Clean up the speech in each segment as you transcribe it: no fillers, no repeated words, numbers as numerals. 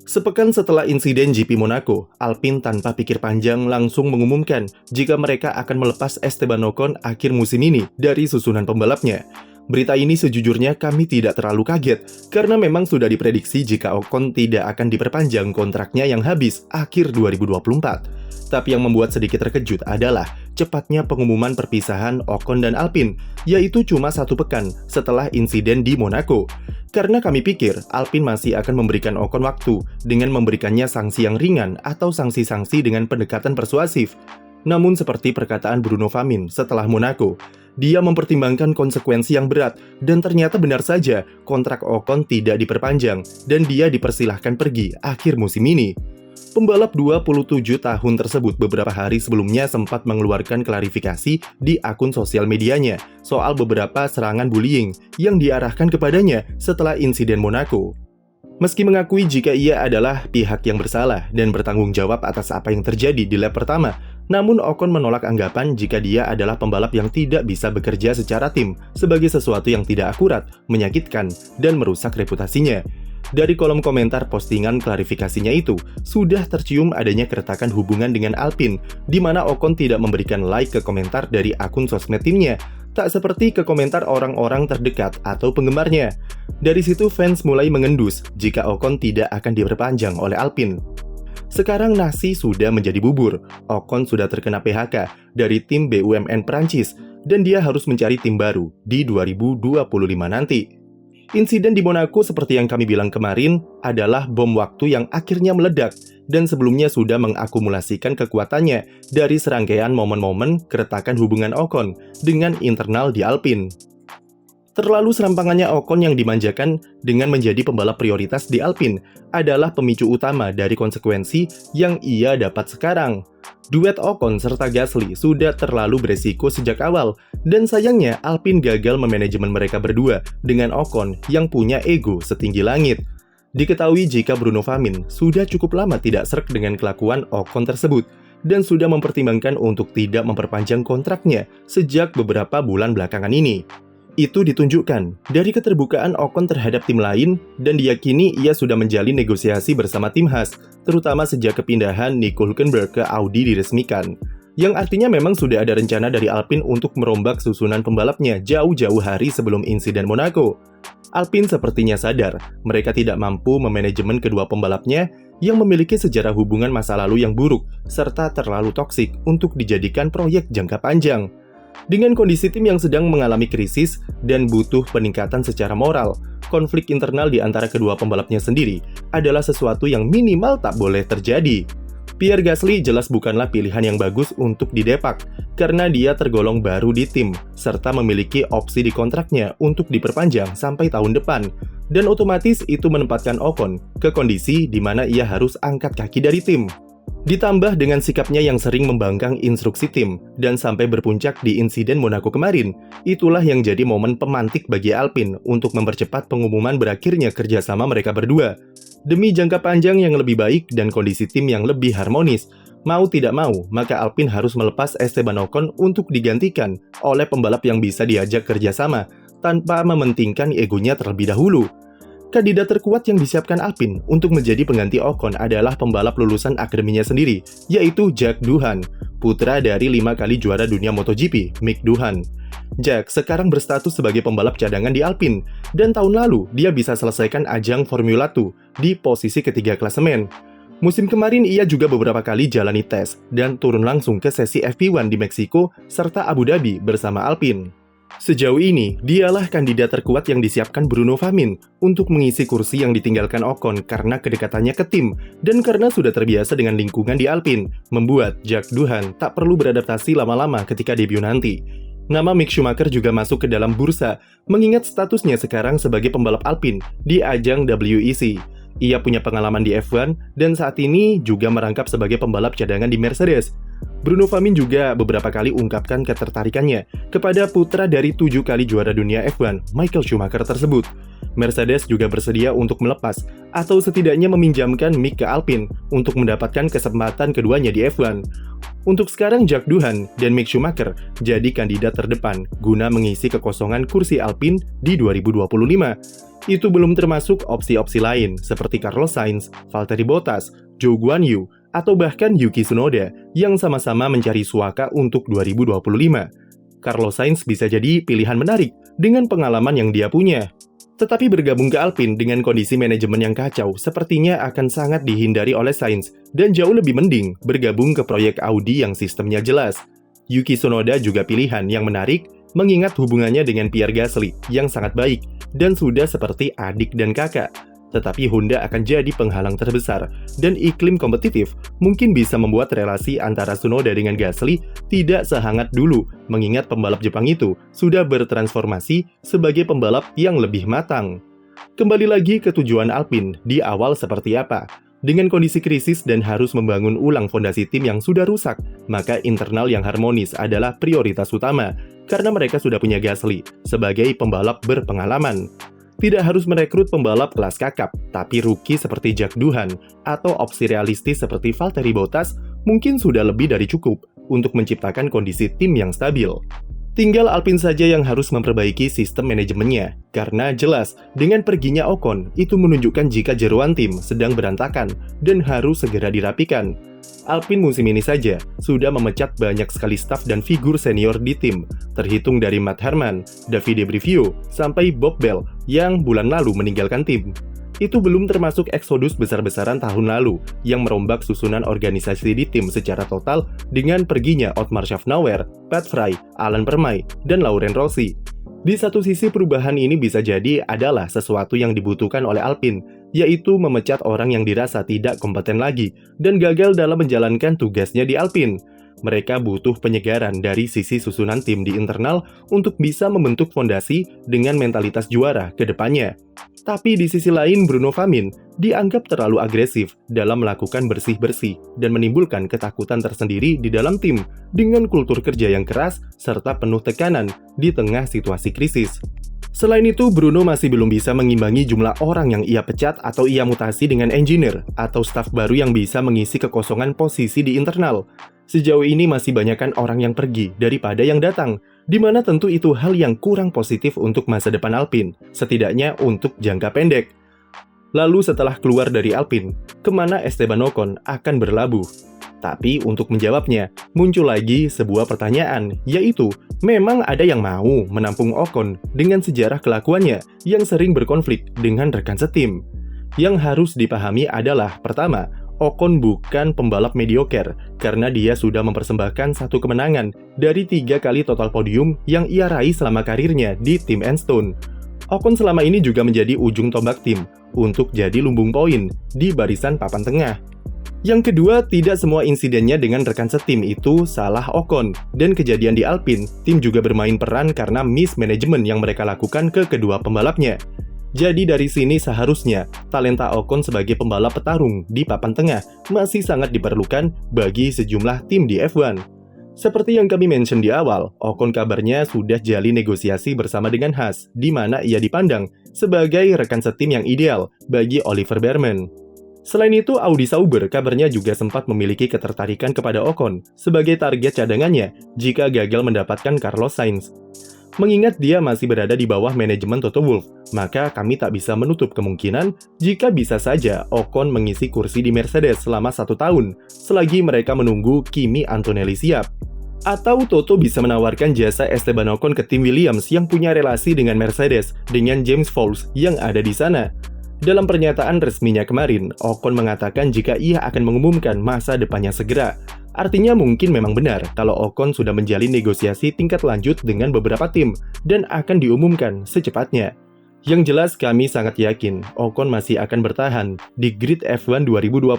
Sepekan setelah insiden GP Monaco, Alpine tanpa pikir panjang langsung mengumumkan jika mereka akan melepas Esteban Ocon akhir musim ini dari susunan pembalapnya. Berita ini sejujurnya kami tidak terlalu kaget, karena memang sudah diprediksi jika Ocon tidak akan diperpanjang kontraknya yang habis akhir 2024. Tapi yang membuat sedikit terkejut adalah cepatnya pengumuman perpisahan Ocon dan Alpine, yaitu cuma 1 pekan setelah insiden di Monaco. Karena kami pikir Alpine masih akan memberikan Ocon waktu dengan memberikannya sanksi yang ringan atau sanksi-sanksi dengan pendekatan persuasif. Namun seperti perkataan Bruno Famin setelah Monaco, dia mempertimbangkan konsekuensi yang berat dan ternyata benar saja kontrak Ocon tidak diperpanjang dan dia dipersilahkan pergi akhir musim ini. Pembalap 27 tahun tersebut beberapa hari sebelumnya sempat mengeluarkan klarifikasi di akun sosial medianya soal beberapa serangan bullying yang diarahkan kepadanya setelah insiden Monaco. Meski mengakui jika ia adalah pihak yang bersalah dan bertanggung jawab atas apa yang terjadi di lap pertama, namun Ocon menolak anggapan jika dia adalah pembalap yang tidak bisa bekerja secara tim sebagai sesuatu yang tidak akurat, menyakitkan, dan merusak reputasinya. Dari kolom komentar postingan klarifikasinya itu, sudah tercium adanya keretakan hubungan dengan Alpine, di mana Ocon tidak memberikan like ke komentar dari akun sosmed timnya, tak seperti ke komentar orang-orang terdekat atau penggemarnya. Dari situ fans mulai mengendus jika Ocon tidak akan diperpanjang oleh Alpine. Sekarang nasi sudah menjadi bubur, Ocon sudah terkena PHK dari tim BUMN Prancis, dan dia harus mencari tim baru di 2025 nanti. Insiden di Monaco seperti yang kami bilang kemarin adalah bom waktu yang akhirnya meledak dan sebelumnya sudah mengakumulasikan kekuatannya dari serangkaian momen-momen keretakan hubungan Ocon dengan internal di Alpine. Terlalu serampangannya Ocon yang dimanjakan dengan menjadi pembalap prioritas di Alpine adalah pemicu utama dari konsekuensi yang ia dapat sekarang. Duet Ocon serta Gasly sudah terlalu beresiko sejak awal, dan sayangnya Alpine gagal memanajemen mereka berdua dengan Ocon yang punya ego setinggi langit. Diketahui jika Bruno Famin sudah cukup lama tidak sreg dengan kelakuan Ocon tersebut, dan sudah mempertimbangkan untuk tidak memperpanjang kontraknya sejak beberapa bulan belakangan ini. Itu ditunjukkan dari keterbukaan Ocon terhadap tim lain dan diyakini ia sudah menjalin negosiasi bersama tim Haas, terutama sejak kepindahan Nico Hülkenberg ke Audi diresmikan. Yang artinya memang sudah ada rencana dari Alpine untuk merombak susunan pembalapnya jauh-jauh hari sebelum insiden Monaco. Alpine sepertinya sadar mereka tidak mampu memanajemen kedua pembalapnya yang memiliki sejarah hubungan masa lalu yang buruk serta terlalu toksik untuk dijadikan proyek jangka panjang. Dengan kondisi tim yang sedang mengalami krisis dan butuh peningkatan secara moral, konflik internal di antara kedua pembalapnya sendiri adalah sesuatu yang minimal tak boleh terjadi. Pierre Gasly jelas bukanlah pilihan yang bagus untuk didepak, karena dia tergolong baru di tim, serta memiliki opsi di kontraknya untuk diperpanjang sampai tahun depan, dan otomatis itu menempatkan Ocon ke kondisi di mana ia harus angkat kaki dari tim. Ditambah dengan sikapnya yang sering membangkang instruksi tim dan sampai berpuncak di insiden Monaco kemarin, itulah yang jadi momen pemantik bagi Alpine untuk mempercepat pengumuman berakhirnya kerjasama mereka berdua. Demi jangka panjang yang lebih baik dan kondisi tim yang lebih harmonis, mau tidak mau, maka Alpine harus melepas Esteban Ocon untuk digantikan oleh pembalap yang bisa diajak kerjasama tanpa mementingkan egonya terlebih dahulu. Kandidat terkuat yang disiapkan Alpine untuk menjadi pengganti Ocon adalah pembalap lulusan akademinya sendiri, yaitu Jack Doohan, putra dari 5 kali juara dunia MotoGP, Mick Doohan. Jack sekarang berstatus sebagai pembalap cadangan di Alpine, dan tahun lalu dia bisa selesaikan ajang Formula 2 di posisi ketiga klasemen. Musim kemarin ia juga beberapa kali jalani tes dan turun langsung ke sesi FP1 di Meksiko serta Abu Dhabi bersama Alpine. Sejauh ini, dialah kandidat terkuat yang disiapkan Bruno Famin untuk mengisi kursi yang ditinggalkan Ocon karena kedekatannya ke tim dan karena sudah terbiasa dengan lingkungan di Alpine, membuat Jack Doohan tak perlu beradaptasi lama-lama ketika debut nanti. Nama Mick Schumacher juga masuk ke dalam bursa, mengingat statusnya sekarang sebagai pembalap Alpine di ajang WEC. Ia punya pengalaman di F1 dan saat ini juga merangkap sebagai pembalap cadangan di Mercedes. Bruno Famin juga beberapa kali ungkapkan ketertarikannya kepada putra dari 7 kali juara dunia F1, Michael Schumacher tersebut. Mercedes juga bersedia untuk melepas atau setidaknya meminjamkan Mick ke Alpine untuk mendapatkan kesempatan keduanya di F1. Untuk sekarang Jack Doohan dan Mick Schumacher jadi kandidat terdepan guna mengisi kekosongan kursi Alpine di 2025. Itu belum termasuk opsi-opsi lain seperti Carlos Sainz, Valtteri Bottas, Zhou Guanyu, atau bahkan Yuki Tsunoda yang sama-sama mencari suaka untuk 2025. Carlos Sainz bisa jadi pilihan menarik dengan pengalaman yang dia punya. Tetapi bergabung ke Alpine dengan kondisi manajemen yang kacau sepertinya akan sangat dihindari oleh Sainz dan jauh lebih mending bergabung ke proyek Audi yang sistemnya jelas. Yuki Tsunoda juga pilihan yang menarik mengingat hubungannya dengan Pierre Gasly yang sangat baik dan sudah seperti adik dan kakak. Tetapi Honda akan jadi penghalang terbesar dan iklim kompetitif mungkin bisa membuat relasi antara Tsunoda dengan Gasly tidak sehangat dulu mengingat pembalap Jepang itu sudah bertransformasi sebagai pembalap yang lebih matang. Kembali lagi ke tujuan Alpine di awal seperti apa? Dengan kondisi krisis dan harus membangun ulang fondasi tim yang sudah rusak, maka internal yang harmonis adalah prioritas utama karena mereka sudah punya Gasly sebagai pembalap berpengalaman. Tidak harus merekrut pembalap kelas kakap, tapi rookie seperti Jack Doohan atau opsi realistis seperti Valtteri Bottas mungkin sudah lebih dari cukup untuk menciptakan kondisi tim yang stabil. Tinggal Alpine saja yang harus memperbaiki sistem manajemennya, karena jelas dengan perginya Ocon itu menunjukkan jika jeroan tim sedang berantakan dan harus segera dirapikan. Alpine musim ini saja sudah memecat banyak sekali staf dan figur senior di tim, terhitung dari Matt Herman, Davide Brivio, sampai Bob Bell yang bulan lalu meninggalkan tim. Itu belum termasuk eksodus besar-besaran tahun lalu yang merombak susunan organisasi di tim secara total dengan perginya Otmar Szafnauer, Pat Fry, Alan Permay, dan Laurent Rossi. Di satu sisi perubahan ini bisa jadi adalah sesuatu yang dibutuhkan oleh Alpine, yaitu memecat orang yang dirasa tidak kompeten lagi dan gagal dalam menjalankan tugasnya di Alpine. Mereka butuh penyegaran dari sisi susunan tim di internal untuk bisa membentuk fondasi dengan mentalitas juara ke depannya. Tapi di sisi lain Bruno Famin dianggap terlalu agresif dalam melakukan bersih-bersih dan menimbulkan ketakutan tersendiri di dalam tim dengan kultur kerja yang keras serta penuh tekanan di tengah situasi krisis. Selain itu, Bruno masih belum bisa mengimbangi jumlah orang yang ia pecat atau ia mutasi dengan engineer atau staf baru yang bisa mengisi kekosongan posisi di internal. Sejauh ini masih banyakkan orang yang pergi daripada yang datang, di mana tentu itu hal yang kurang positif untuk masa depan Alpine, setidaknya untuk jangka pendek. Lalu setelah keluar dari Alpine, kemana Esteban Ocon akan berlabuh? Tapi untuk menjawabnya, muncul lagi sebuah pertanyaan, yaitu memang ada yang mau menampung Ocon dengan sejarah kelakuannya yang sering berkonflik dengan rekan setim? Yang harus dipahami adalah, pertama, Ocon bukan pembalap mediocre karena dia sudah mempersembahkan satu kemenangan dari 3 kali total podium yang ia raih selama karirnya di tim Enstone. Ocon selama ini juga menjadi ujung tombak tim untuk jadi lumbung poin di barisan papan tengah. Yang kedua, tidak semua insidennya dengan rekan setim itu salah Ocon, dan kejadian di Alpine, tim juga bermain peran karena mismanagement yang mereka lakukan ke kedua pembalapnya. Jadi dari sini seharusnya talenta Ocon sebagai pembalap petarung di papan tengah masih sangat diperlukan bagi sejumlah tim di F1. Seperti yang kami mention di awal, Ocon kabarnya sudah jalin negosiasi bersama dengan Haas, di mana ia dipandang sebagai rekan setim yang ideal bagi Oliver Bearman. Selain itu, Audi Sauber kabarnya juga sempat memiliki ketertarikan kepada Ocon sebagai target cadangannya jika gagal mendapatkan Carlos Sainz. Mengingat dia masih berada di bawah manajemen Toto Wolff, maka kami tak bisa menutup kemungkinan jika bisa saja Ocon mengisi kursi di Mercedes selama 1 tahun, selagi mereka menunggu Kimi Antonelli siap. Atau Toto bisa menawarkan jasa Esteban Ocon ke tim Williams yang punya relasi dengan Mercedes, dengan James Vowles yang ada di sana. Dalam pernyataan resminya kemarin, Ocon mengatakan jika ia akan mengumumkan masa depannya segera. Artinya mungkin memang benar kalau Ocon sudah menjalin negosiasi tingkat lanjut dengan beberapa tim dan akan diumumkan secepatnya. Yang jelas kami sangat yakin Ocon masih akan bertahan di grid F1 2025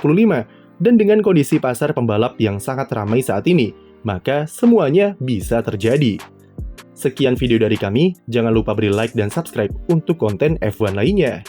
dan dengan kondisi pasar pembalap yang sangat ramai saat ini, maka semuanya bisa terjadi. Sekian video dari kami, jangan lupa beri like dan subscribe untuk konten F1 lainnya.